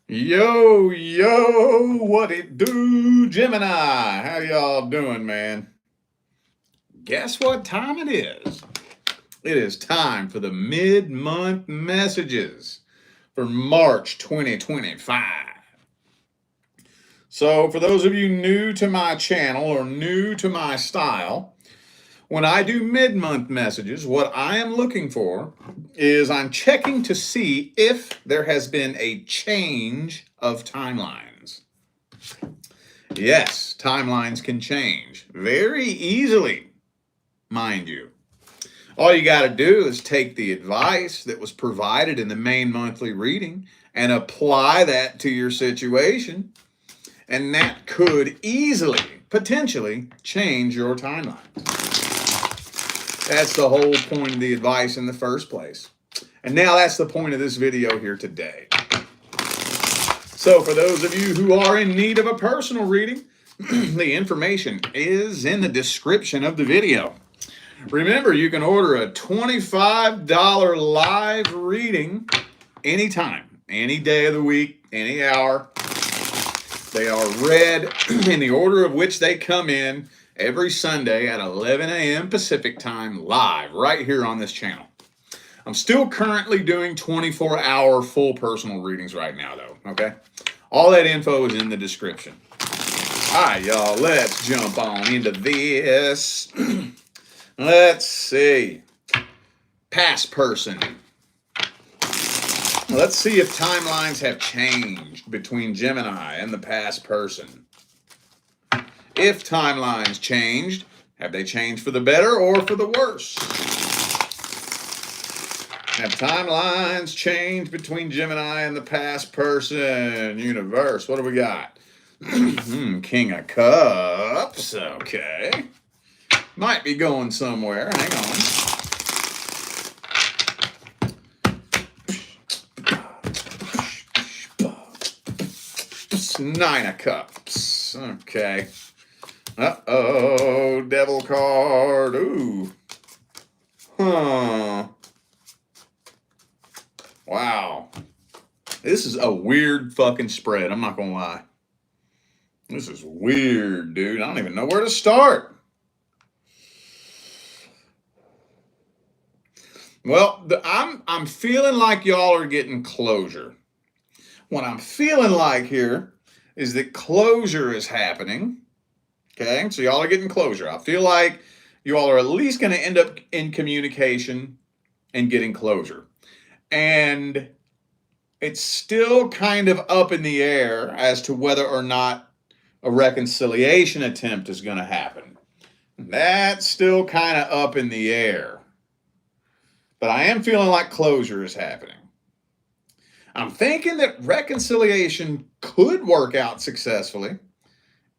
Yo, yo, what it do, Gemini? How y'all doing, man? Guess what time it is? It is time for the mid-month messages for March 2025. So, for those of you new to my channel or new to my style, when I do mid-month messages, what I am looking for is I'm checking to see if there has been a change of timelines. Yes, timelines can change very easily, mind you. All you got to do is take the advice that was provided in the main monthly reading and apply that to your situation, and that could easily, potentially, change your timeline. That's the whole point of the advice in the first place. And now that's the point of this video here today. So for those of you who are in need of a personal reading, the information is in the description of the video. Remember, you can order a $25 live reading anytime, any day of the week, any hour. They are read in the order of which they come in every Sunday at 11 a.m. Pacific time, live right here on this channel. I'm still currently doing 24-hour full personal readings right now, though, okay? All that info is in the description. All right, y'all, let's jump on into this. Let's see. Past person. Let's see if timelines have changed between Gemini and the past person. If timelines changed, have they changed for the better or for the worse? Have timelines changed between Gemini and the past person? Universe, what do we got? King of Cups, okay. Might be going somewhere, hang on. Nine of Cups, okay. Uh-oh, Devil card, ooh. Huh. Wow. This is a weird fucking spread, I'm not gonna lie. This is weird, dude. I don't even know where to start. Well, I'm feeling like y'all are getting closure. What I'm feeling like here is that closure is happening. Okay, so y'all are getting closure. I feel like you all are at least going to end up in communication and getting closure. And it's still kind of up in the air as to whether or not a reconciliation attempt is going to happen. That's still kind of up in the air. But I am feeling like closure is happening. I'm thinking that reconciliation could work out successfully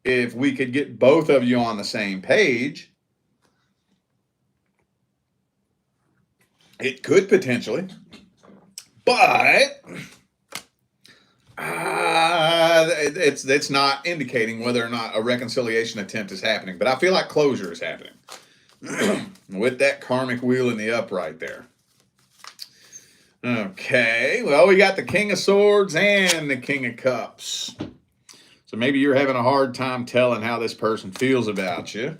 if we could get both of you on the same page. It could potentially. But it's not indicating whether or not a reconciliation attempt is happening. But I feel like closure is happening. With that karmic wheel in the upright there. Okay, well, we got the King of Swords and the King of Cups. So maybe you're having a hard time telling how this person feels about you.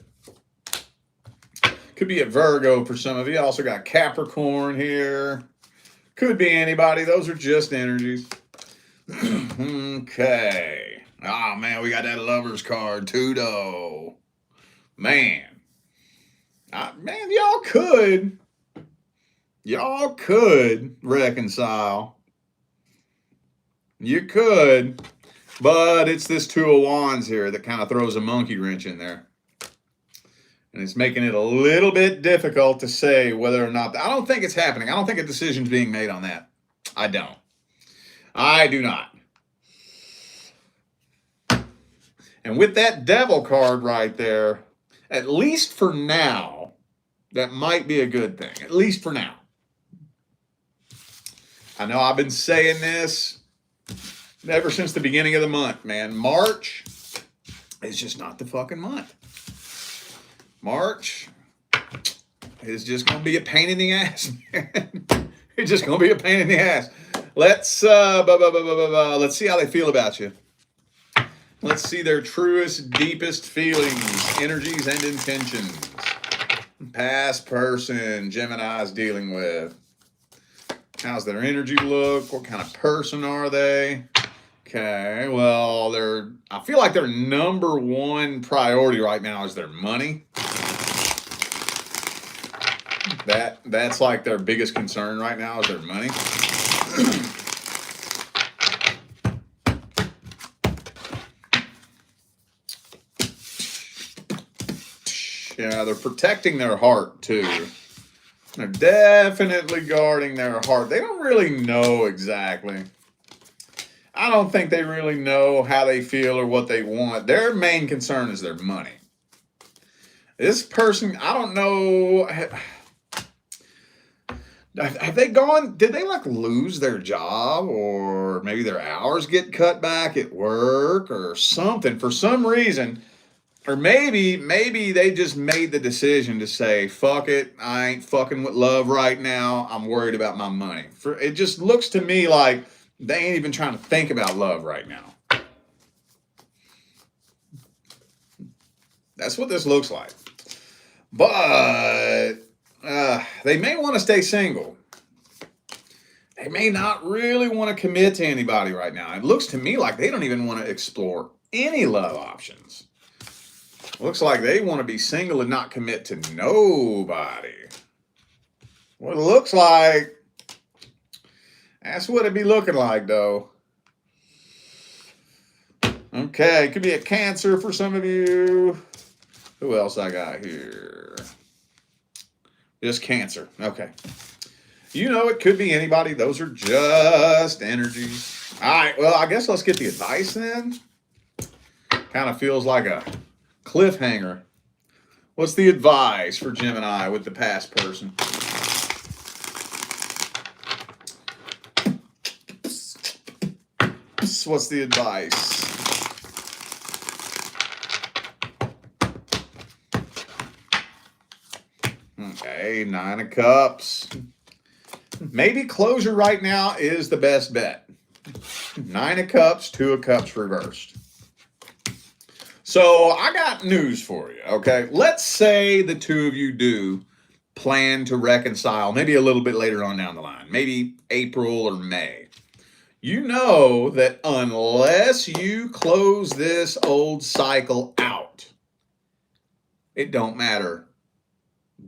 Could be a Virgo for some of you. Also got Capricorn here. Could be anybody. Those are just energies. Okay. Oh, man, we got that Lover's card too, though. Man, y'all could reconcile. You could, but it's this Two of Wands here that kind of throws a monkey wrench in there. And it's making it a little bit difficult to say whether or not, I don't think it's happening. I don't think a decision's being made on that. I don't. I do not. And with that Devil card right there, at least for now, that might be a good thing. At least for now. I know I've been saying this ever since the beginning of the month, man. March is just not the fucking month. March is just going to be a pain in the ass, man. It's just going to be a pain in the ass. Let's see how they feel about you. Let's see their truest, deepest feelings, energies, and intentions. Past person Gemini is dealing with. How's their energy look? What kind of person are they? Okay, well, I feel like their number one priority right now is their money. That's like their biggest concern right now is their money. Yeah, they're protecting their heart too. They're definitely guarding their heart. They don't really know exactly. I don't think they really know how they feel or what they want. Their main concern is their money. This person, I don't know. Have they gone? Did they like lose their job, or maybe their hours get cut back at work or something for some reason? Or maybe they just made the decision to say, fuck it, I ain't fucking with love right now. I'm worried about my money. It just looks to me like they ain't even trying to think about love right now. That's what this looks like. But they may want to stay single. They may not really want to commit to anybody right now. It looks to me like they don't even want to explore any love options. Looks like they want to be single and not commit to nobody. What it looks like, that's what it'd be looking like, though. Okay, it could be a Cancer for some of you. Who else I got here? Just Cancer. Okay. You know, it could be anybody. Those are just energies. All right, well, I guess let's get the advice then. Kind of feels like a cliffhanger. What's the advice for Gemini with the past person? What's the advice? Okay, 9 of Cups. Maybe closure right now is the best bet. 9 of Cups, 2 of Cups reversed. So I got news for you, okay? Let's say the two of you do plan to reconcile maybe a little bit later on down the line, maybe April or May. You know that unless you close this old cycle out, it don't matter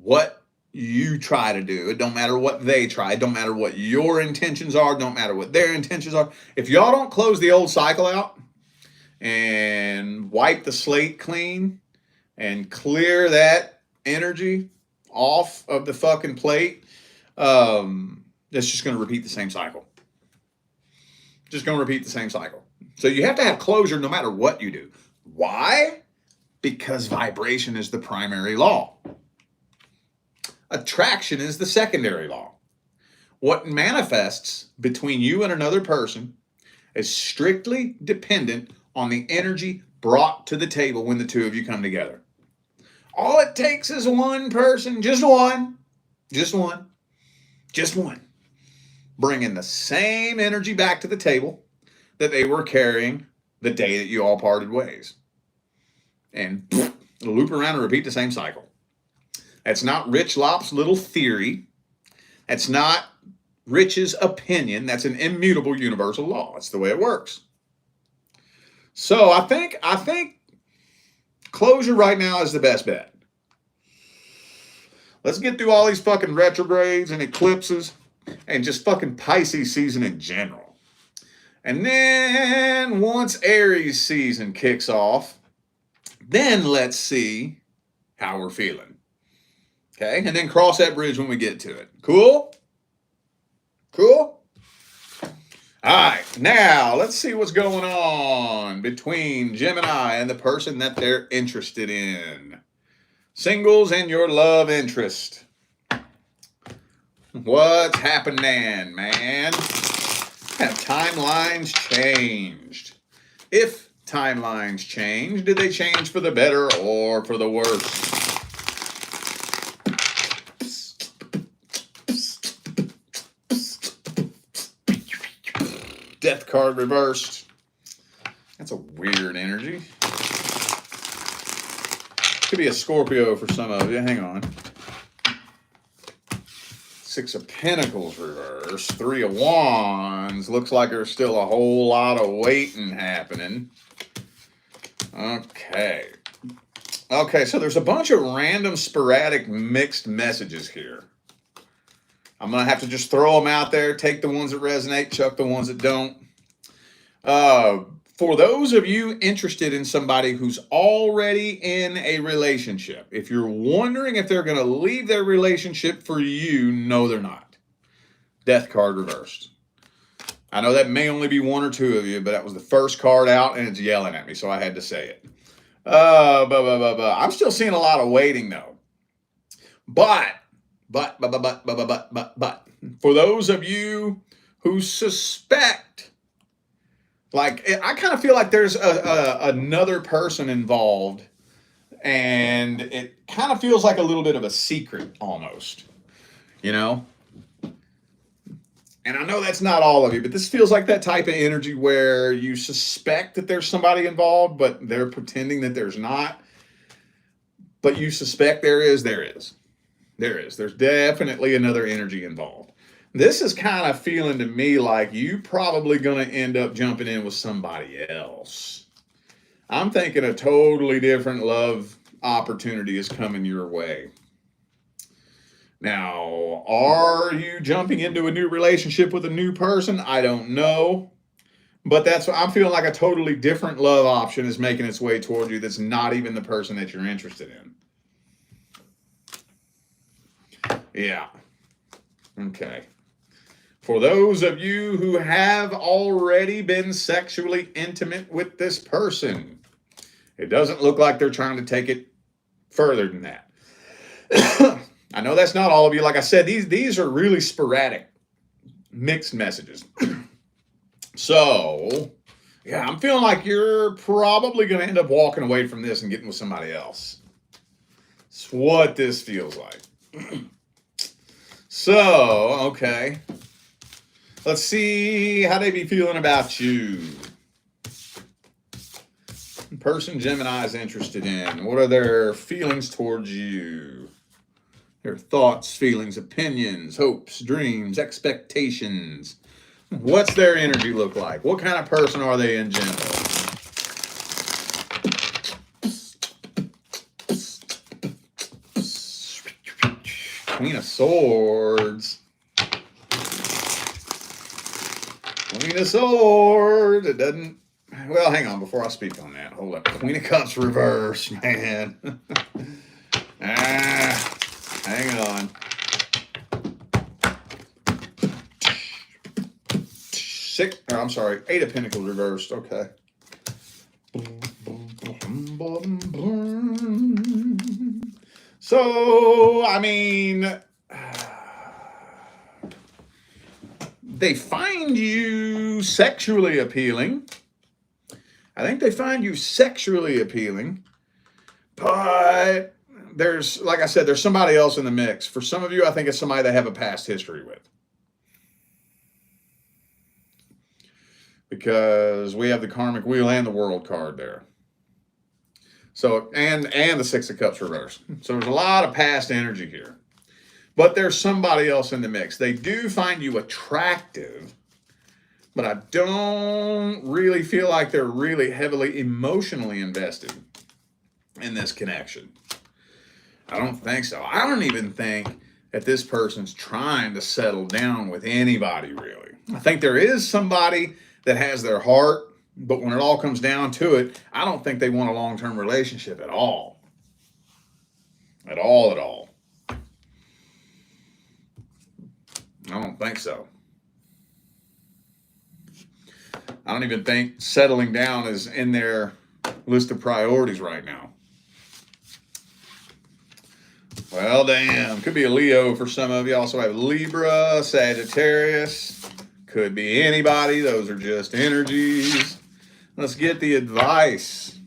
what you try to do. It don't matter what they try. It don't matter what your intentions are. It don't matter what their intentions are. If y'all don't close the old cycle out, and wipe the slate clean and clear that energy off of the fucking plate, it's just going to repeat the same cycle. Just going to repeat the same cycle. So you have to have closure no matter what you do. Why? Because vibration is the primary law. Attraction is the secondary law. What manifests between you and another person is strictly dependent on the energy brought to the table when the two of you come together. All it takes is one person, just one, bringing the same energy back to the table that they were carrying the day that you all parted ways. And loop around and repeat the same cycle. That's not Rich Lop's little theory. That's not Rich's opinion. That's an immutable universal law. That's the way it works. So I think closure right now is the best bet. Let's get through all these fucking retrogrades and eclipses and just fucking Pisces season in general. And then once Aries season kicks off, then let's see how we're feeling. Okay? And then cross that bridge when we get to it. Cool? Cool? All right, now let's see what's going on between Gemini and the person that they're interested in. Singles and your love interest. What's happening, man? Have timelines changed? If timelines change, did they change for the better or for the worse? Death card reversed. That's a weird energy. Could be a Scorpio for some of you. Hang on. Six of Pentacles reversed. Three of Wands. Looks like there's still a whole lot of waiting happening. Okay. Okay, so there's a bunch of random, sporadic, mixed messages here. I'm going to have to just throw them out there, take the ones that resonate, chuck the ones that don't. For those of you interested in somebody who's already in a relationship, if you're wondering if they're going to leave their relationship for you, no, they're not. Death card reversed. I know that may only be one or two of you, but that was the first card out, and it's yelling at me, so I had to say it. I'm still seeing a lot of waiting, though. But, for those of you who suspect, like, I kind of feel like there's another person involved, and it kind of feels like a little bit of a secret almost, you know? And I know that's not all of you, but this feels like that type of energy where you suspect that there's somebody involved, but they're pretending that there's not. But you suspect there is. There's definitely another energy involved. This is kind of feeling to me like you probably going to end up jumping in with somebody else. I'm thinking a totally different love opportunity is coming your way. Now, are you jumping into a new relationship with a new person? I don't know. But that's what I'm feeling like a totally different love option is making its way toward you that's not even the person that you're interested in. Yeah. Okay. For those of you who have already been sexually intimate with this person, it doesn't look like they're trying to take it further than that. I know that's not all of you. Like I said, these are really sporadic, mixed messages. So, yeah, I'm feeling like you're probably going to end up walking away from this and getting with somebody else. It's what this feels like. So, okay. Let's see how they be feeling about you. Person Gemini is interested in. What are their feelings towards you? Their thoughts, feelings, opinions, hopes, dreams, expectations. What's their energy look like? What kind of person are they in general? Queen of Swords. Queen of Swords. It doesn't... Well, hang on before I speak on that. Hold up. Queen of Cups reverse, man. Hang on. Eight of Pentacles reversed. Okay. So, I mean, they find you sexually appealing. I think they find you sexually appealing, but there's, like I said, there's somebody else in the mix. For some of you, I think it's somebody they have a past history with. Because we have the Karmic Wheel and the World card there. So, and the Six of Cups reversed. So there's a lot of past energy here. But there's somebody else in the mix. They do find you attractive, but I don't really feel like they're really heavily emotionally invested in this connection. I don't think so. I don't even think that this person's trying to settle down with anybody, really. I think there is somebody that has their heart, but when it all comes down to it, I don't think they want a long-term relationship at all. At all. I don't think so. I don't even think settling down is in their list of priorities right now. Well, damn. Could be a Leo for some of you. Also have Libra, Sagittarius. Could be anybody. Those are just energies. Let's get the advice.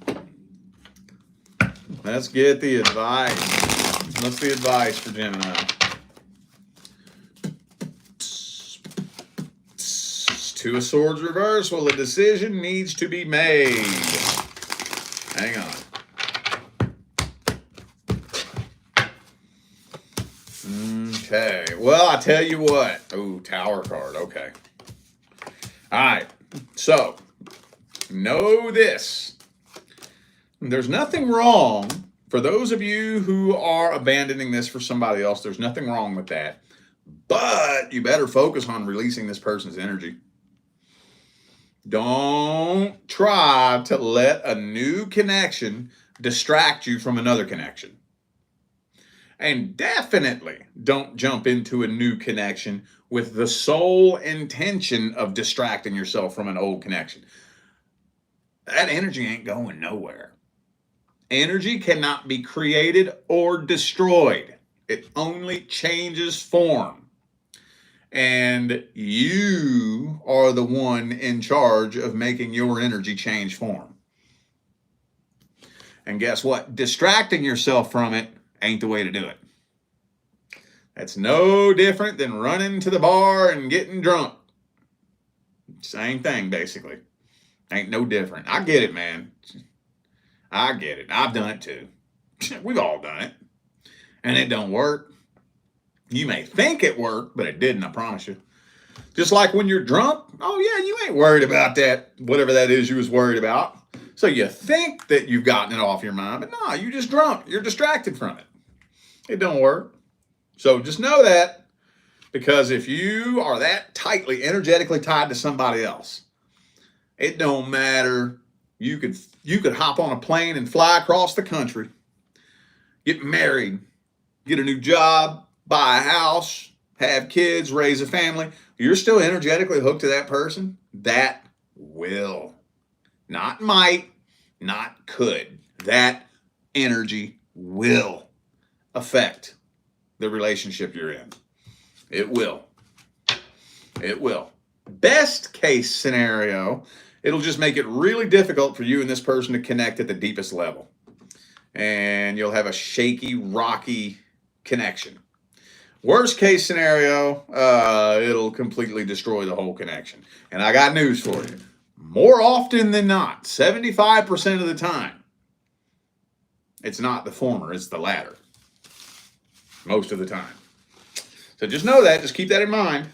What's the advice for Gemini? Two of Swords reverse. Well, a decision needs to be made. Hang on. Okay. Well, I tell you what. Oh, Tower card. Okay. All right. So, know this. There's nothing wrong for those of you who are abandoning this for somebody else. There's nothing wrong with that. But you better focus on releasing this person's energy. Don't try to let a new connection distract you from another connection. And definitely don't jump into a new connection with the sole intention of distracting yourself from an old connection. That energy ain't going nowhere. Energy cannot be created or destroyed. It only changes form. And you are the one in charge of making your energy change form. And guess what? Distracting yourself from it ain't the way to do it. That's no different than running to the bar and getting drunk. Same thing, basically. Ain't no different. I get it, man. I get it. I've done it too. We've all done it. And it don't work. You may think it worked, but it didn't, I promise you. Just like when you're drunk, oh yeah, you ain't worried about that, whatever that is you was worried about. So you think that you've gotten it off your mind, but no, you just drunk. You're distracted from it. It don't work. So just know that, because if you are that tightly, energetically tied to somebody else, it don't matter. You could hop on a plane and fly across the country, get married, get a new job, buy a house, have kids, raise a family. You're still energetically hooked to that person. That will. Not might, not could. That energy will affect the relationship you're in. It will. It will. Best case scenario, it'll just make it really difficult for you and this person to connect at the deepest level. And you'll have a shaky, rocky connection. Worst case scenario, it'll completely destroy the whole connection. And I got news for you. More often than not, 75% of the time, it's not the former, it's the latter. Most of the time. So just know that. Just keep that in mind.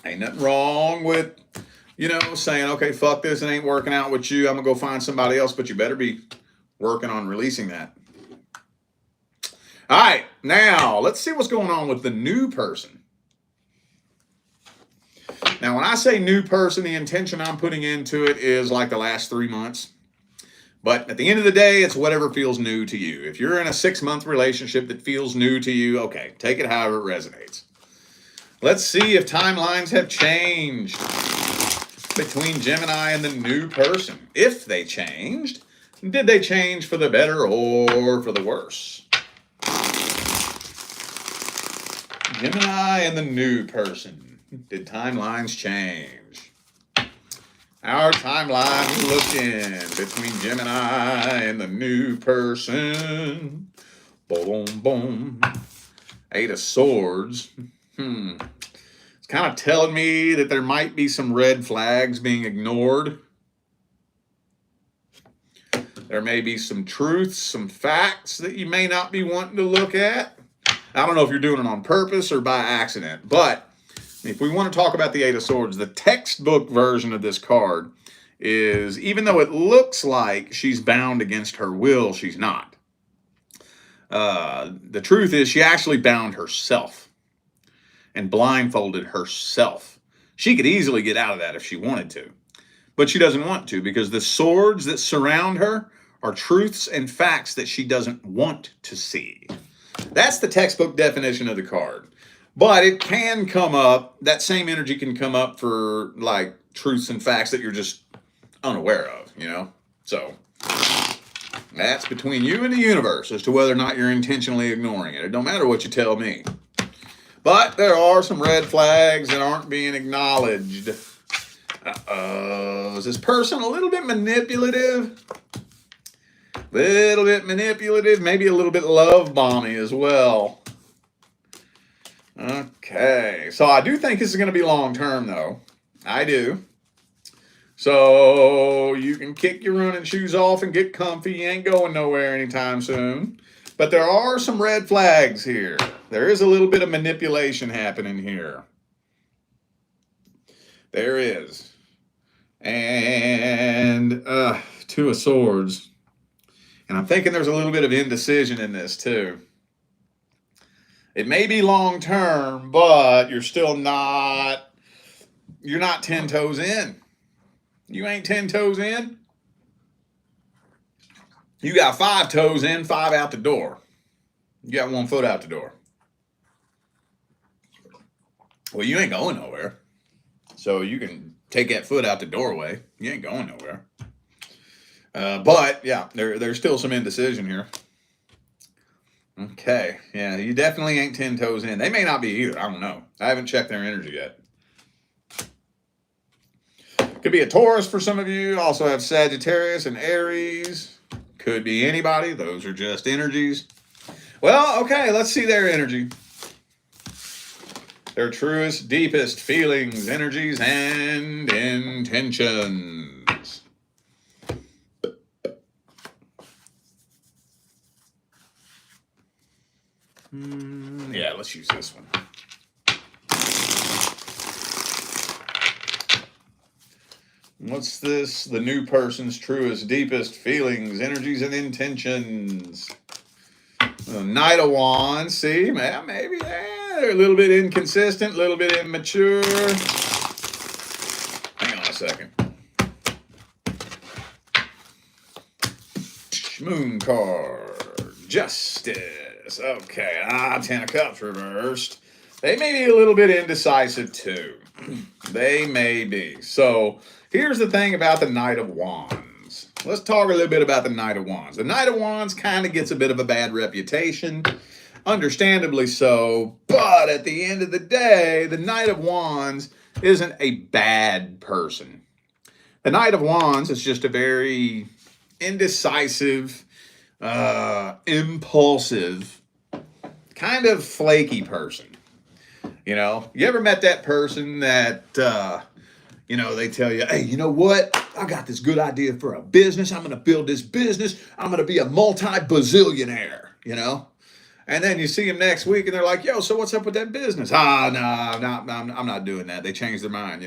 Ain't nothing wrong with, saying, okay, fuck this, it ain't working out with you. I'm going to go find somebody else. But you better be working on releasing that. All right. Now, let's see what's going on with the new person. Now, when I say new person, the intention I'm putting into it is like the last 3 months. But at the end of the day, it's whatever feels new to you. If you're in a 6-month relationship that feels new to you, okay, take it however it resonates. Let's see if timelines have changed between Gemini and the new person. If they changed, did they change for the better or for the worse? Gemini and the new person. Did timelines change? Our timeline looking between Gemini and the new person. Boom, boom. 8 of Swords. It's kind of telling me that there might be some red flags being ignored. There may be some truths, some facts that you may not be wanting to look at. I don't know if you're doing it on purpose or by accident, but if we want to talk about the 8 of Swords, the textbook version of this card is, even though it looks like she's bound against her will, she's not. The truth is she actually bound herself and blindfolded herself. She could easily get out of that if she wanted to, but she doesn't want to, because the swords that surround her are truths and facts that she doesn't want to see. That's the textbook definition of the card. But it can come up, that same energy can come up for like truths and facts that you're just unaware of, So that's between you and the universe as to whether or not you're intentionally ignoring it. It don't matter what you tell me. But there are some red flags that aren't being acknowledged. Is this person a little bit manipulative? Maybe a little bit love bombing as well. Okay, so I do think this is going to be long term, though. I do. So you can kick your running shoes off and get comfy. You ain't going nowhere anytime soon. But there are some red flags here. There is a little bit of manipulation happening here. There is. And Two of Swords. And I'm thinking there's a little bit of indecision in this too. It may be long term, but you're not 10 toes in. You ain't 10 toes in. You got 5 toes in, 5 out the door. You got 1 foot out the door. Well, you ain't going nowhere. So you can take that foot out the doorway. You ain't going nowhere. But yeah, there's still some indecision here. Okay. Yeah, you definitely ain't 10 toes in. They may not be either. I don't know. I haven't checked their energy yet. Could be a Taurus for some of you. Also have Sagittarius and Aries. Could be anybody. Those are just energies. Well, okay, let's see their energy. Their truest, deepest feelings, energies, and intentions. Yeah, let's use this one. What's this? The new person's truest, deepest feelings, energies, and intentions. The Knight of Wands. See, man, maybe they're a little bit inconsistent, a little bit immature. Hang on a second. Moon card. Justice. Okay. 10 of Cups reversed. They may be a little bit indecisive too. They may be. So here's the thing about the Knight of Wands. Let's talk a little bit about the Knight of Wands. The Knight of Wands kind of gets a bit of a bad reputation, understandably so, but at the end of the day, the Knight of Wands isn't a bad person. The Knight of Wands is just a very indecisive, impulsive, kind of flaky person. You know, you ever met that person that, they tell you, hey, you know what? I got this good idea for a business. I'm going to build this business. I'm going to be a multi-bazillionaire, And then you see them next week and they're like, yo, so what's up with that business? No, I'm not doing that. They change their mind,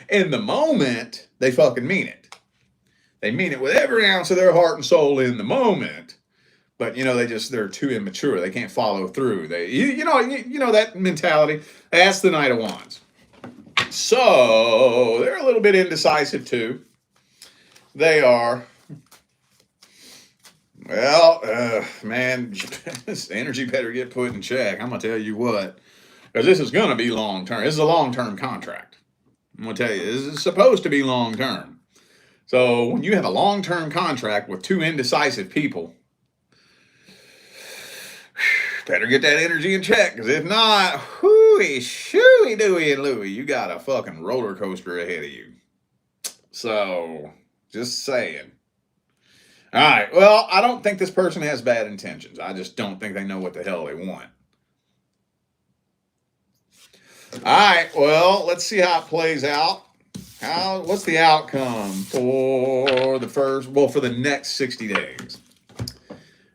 In the moment, they fucking mean it. They mean it with every ounce of their heart and soul in the moment. But, they're too immature. They can't follow through. You know that mentality. That's the Knight of Wands. So they're a little bit indecisive too. They are. Well, man, this energy better get put in check. I'm going to tell you what. Because this is going to be long term. This is a long-term contract. I'm going to tell you, this is supposed to be long-term. So when you have a long-term contract with 2 indecisive people, better get that energy in check, because if not, hooey, shooey, dooey, and louie, you got a fucking roller coaster ahead of you. So, just saying. All right, well, I don't think this person has bad intentions. I just don't think they know what the hell they want. All right, well, let's see how it plays out. What's the outcome for the next 60 days?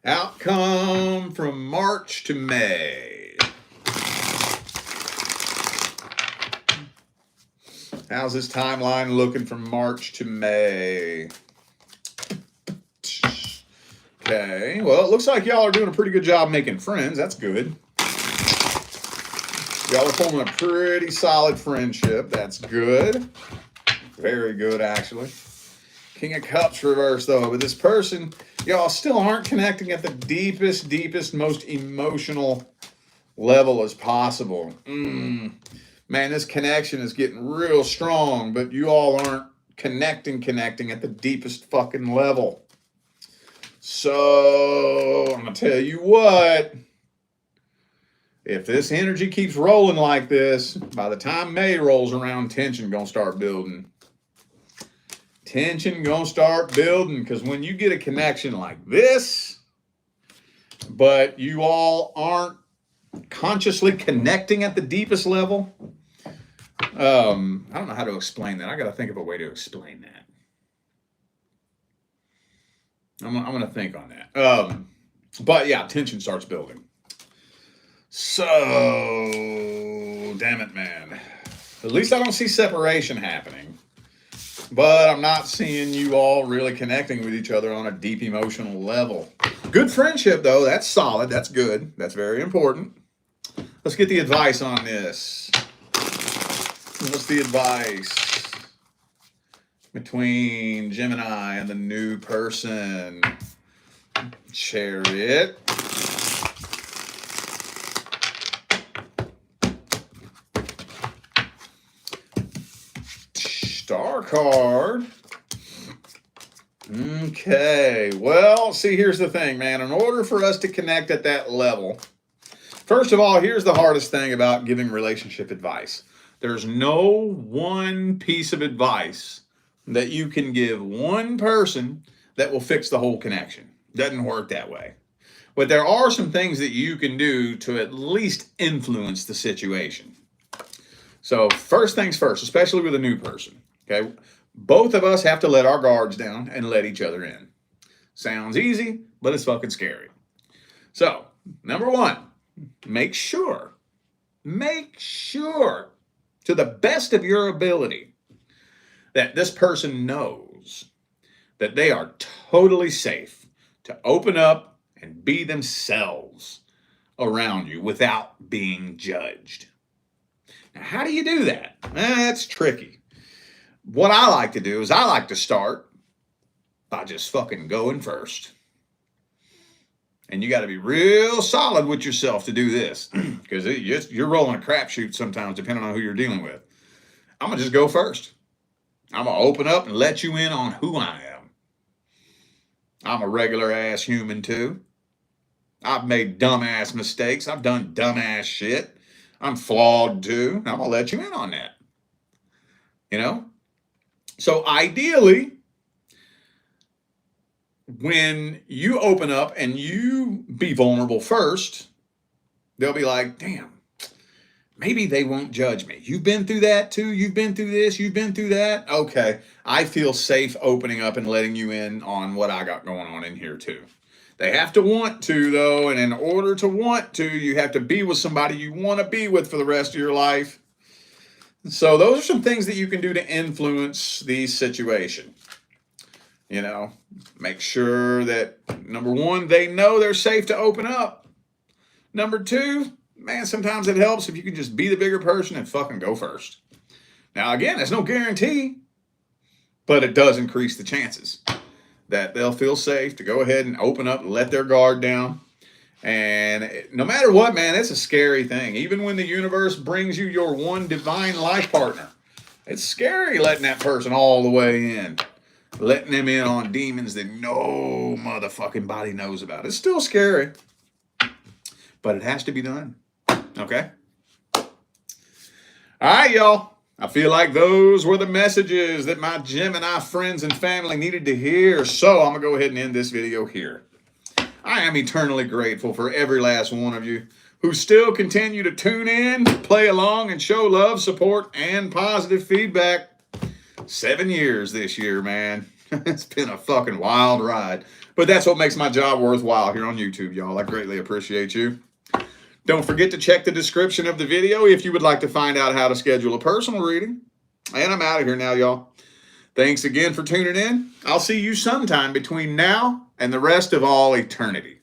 Outcome from March to May. How's this timeline looking from March to May? Okay, well, it looks like y'all are doing a pretty good job making friends. That's good. Y'all are forming a pretty solid friendship. That's good. Very good, actually. King of Cups reversed, though. But this person, y'all still aren't connecting at the deepest, most emotional level as possible. Man, this connection is getting real strong, but you all aren't connecting at the deepest fucking level. So, I'm going to tell you what. If this energy keeps rolling like this, by the time May rolls around, tension going to start building. Tension gonna start building, because when you get a connection like this, but you all aren't consciously connecting at the deepest level, I don't know how to explain that. I got to think of a way to explain that. I'm going to think on that. But yeah, tension starts building. So, damn it, man. At least I don't see separation happening. But I'm not seeing you all really connecting with each other on a deep emotional level. Good friendship, though. That's solid. That's good. That's very important. Let's get the advice on this. What's the advice between Gemini and the new person? Chariot. Star card. Okay. Well, see, here's the thing, man. In order for us to connect at that level, first of all, here's the hardest thing about giving relationship advice. There's no one piece of advice that you can give one person that will fix the whole connection. Doesn't work that way. But there are some things that you can do to at least influence the situation. So first things first, especially with a new person, okay? Both of us have to let our guards down and let each other in. Sounds easy, but it's fucking scary. So, number one, make sure to the best of your ability that this person knows that they are totally safe to open up and be themselves around you without being judged. Now, how do you do that? That's tricky. What I like to do is I like to start by just fucking going first. And you got to be real solid with yourself to do this, because you're rolling a crapshoot sometimes depending on who you're dealing with. I'm going to just go first. I'm going to open up and let you in on who I am. I'm a regular ass human too. I've made dumbass mistakes. I've done dumbass shit. I'm flawed too. I'm going to let you in on that. You know? So ideally, when you open up and you be vulnerable first, they'll be like, damn, maybe they won't judge me. You've been through that too. You've been through this. You've been through that. Okay. I feel safe opening up and letting you in on what I got going on in here too. They have to want to, though. And in order to want to, you have to be with somebody you want to be with for the rest of your life. So those are some things that you can do to influence the situation. You know, make sure that, number one, they know they're safe to open up. Number two, man, sometimes it helps if you can just be the bigger person and fucking go first. Now, again, there's no guarantee, but it does increase the chances that they'll feel safe to go ahead and open up and let their guard down. And no matter what, man, it's a scary thing. Even when the universe brings you your one divine life partner, it's scary letting that person all the way in. Letting them in on demons that no motherfucking body knows about. It's still scary, but it has to be done. Okay? All right, y'all. I feel like those were the messages that my Gemini friends and family needed to hear. So I'm going to go ahead and end this video here. I am eternally grateful for every last one of you who still continue to tune in, play along, and show love, support, and positive feedback. 7 years this year, man. It's been a fucking wild ride. But that's what makes my job worthwhile here on YouTube, y'all. I greatly appreciate you. Don't forget to check the description of the video if you would like to find out how to schedule a personal reading. And I'm out of here now, y'all. Thanks again for tuning in. I'll see you sometime between now and the rest of all eternity.